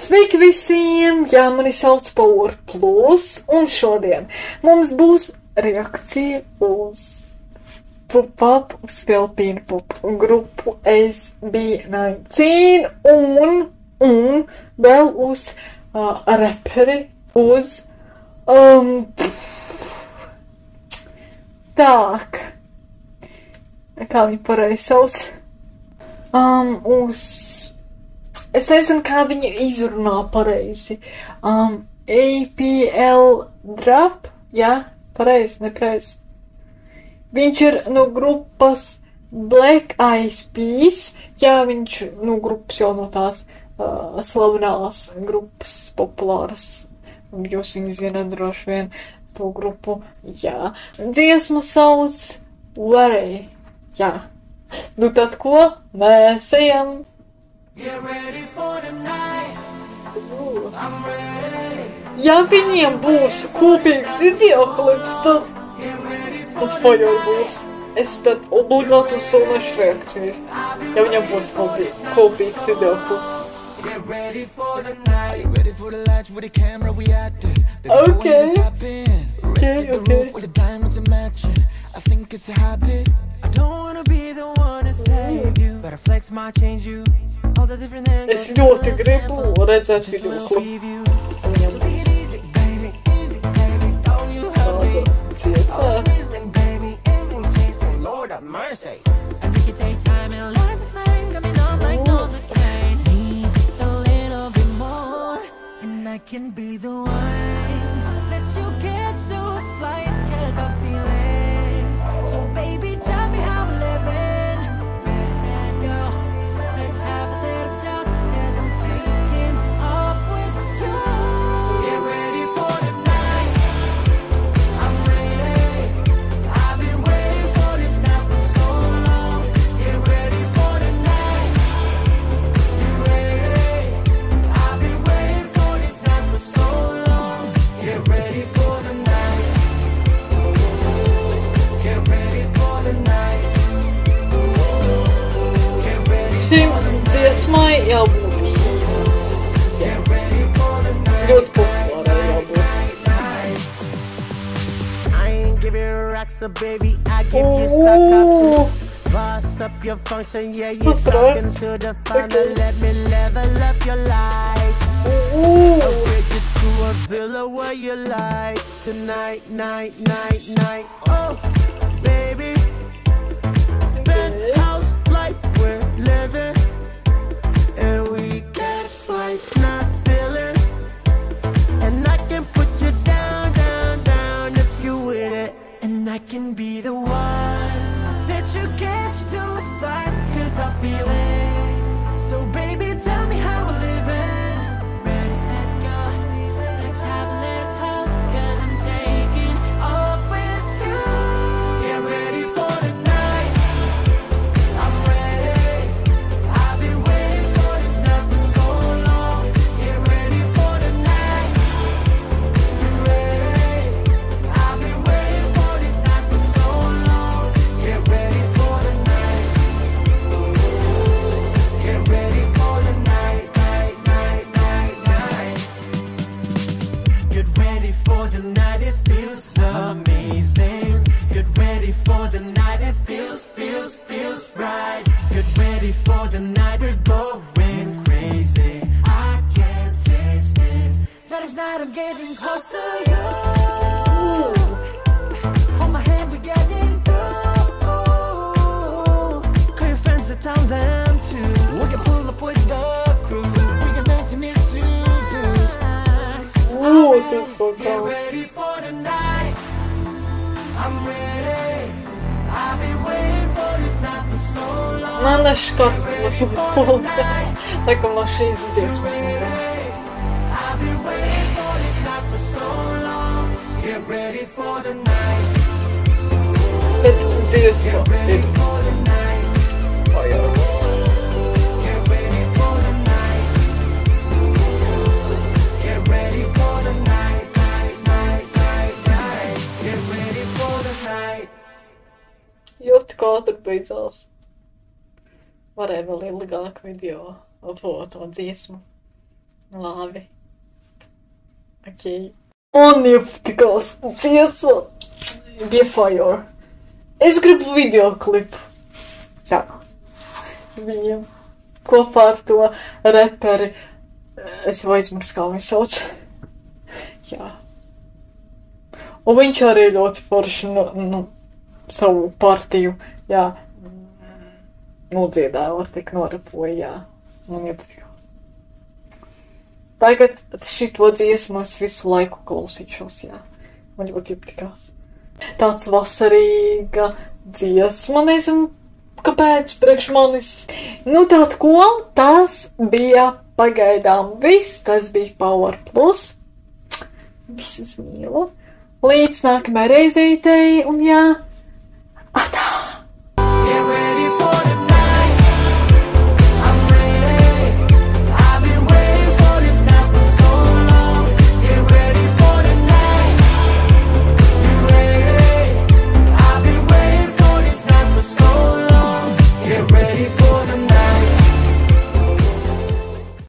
Sveiki visiem! Jā, mani sauc Power Plus, un šodien mums būs reakcija uz Pup-Up, uz Filipīnu Pup grupu SB19 un vēl uz reperi, uz tak, kā viņi pareizi sauc, es nezinu, kā viņi izrunā pareizi. APL Drop? Jā, pareizi, nepareizi. Viņš ir no grupas Black Eyed Peas. Jā, viņš no grupas jau no tās slavenās grupas, populāras. Jūs viņi zināt droši vien to grupu. Jā. Dziesma sauc Worry. Jā. Nu tad ko? Mēs ejam. Get ready for the night. I'm ready. Ja viņiem būs kopīgs videoklips, tad fajor būs. Es tad obligāti uzfilmēšu reakcijas, ja viņiem būs kopīgs videoklips. Get ready for the night. Ready for the lights with the camera we acting. Okay. Okay. With the diamonds and matching. I think it's a habit. I don't wanna be the one to save you, but I flex my change you. Es ļoti gribu redzēt videoklipu. Viņam tāda dziesma. Dziesmai jābūt ļoti populārai jābūt. So baby, I give you stock options. Boss up your function, yeah, you're talking to the founder. Let me level up your life. Upgrade you to a villa where you like. Tonight, night. Oh, baby, penthouse life we're living. And we catch flights, not feelings. And I can put you down if you with it. And I can be the one that you catch those flights, 'cause I feel it. So baby, tell me how we're living. Ready, set, go. Let's have a little toast, 'cause I'm taking off with you. Get ready for the night. I'm ready. I've been waiting for this night for so long. Get ready for the night. You ready? I've been waiting for this night for so long. Get ready for the night. Get ready for the night. Get ready for the night, it feels amazing. Get ready for the night, it feels right. Get ready for the night, we're going crazy. I can't taste it. That is night, I'm getting close to you. Hold my hand, we're getting through. Call your friends and tell them to. We can pull up with the crew. We got nothing here to lose. Tas so Get ready for the night. I'm ready. I've been waiting for this night for so long. Man neškartos un laikam no šīs dziesmas nevar. I've been waiting for this night for so long. Get ready for the night. Bet dziesma ir. For the night. Vajag. Get ready for the night. Get ready for the night. Get ready for the night. Jūt, kā tur beidzās. Varēja vēl ilgāk video to dziesmu. Labi. Ok. Un iepatikās dziesma bija Fire. Es gribu videoklipu. Jā. Viņiem kopā ar to reperi. Es jau aizmirsu, kā viņš sauc. Jā. Un viņš arī ļoti forši savu partiju, jā, nodziedāja, var tik norapoja, jā. Man iepatikās. Tagad šito dziesmu es visu laiku klausīšos, jā. Man ļoti iepatikās. Tāds vasarīga dziesma, nezinu, kāpēc priekš manis. Nu, tād ko, tas bija pagaidām viss, tas bija Power Plus. Visas mīlu. Līdz nākamai reizītei, un jā, atā!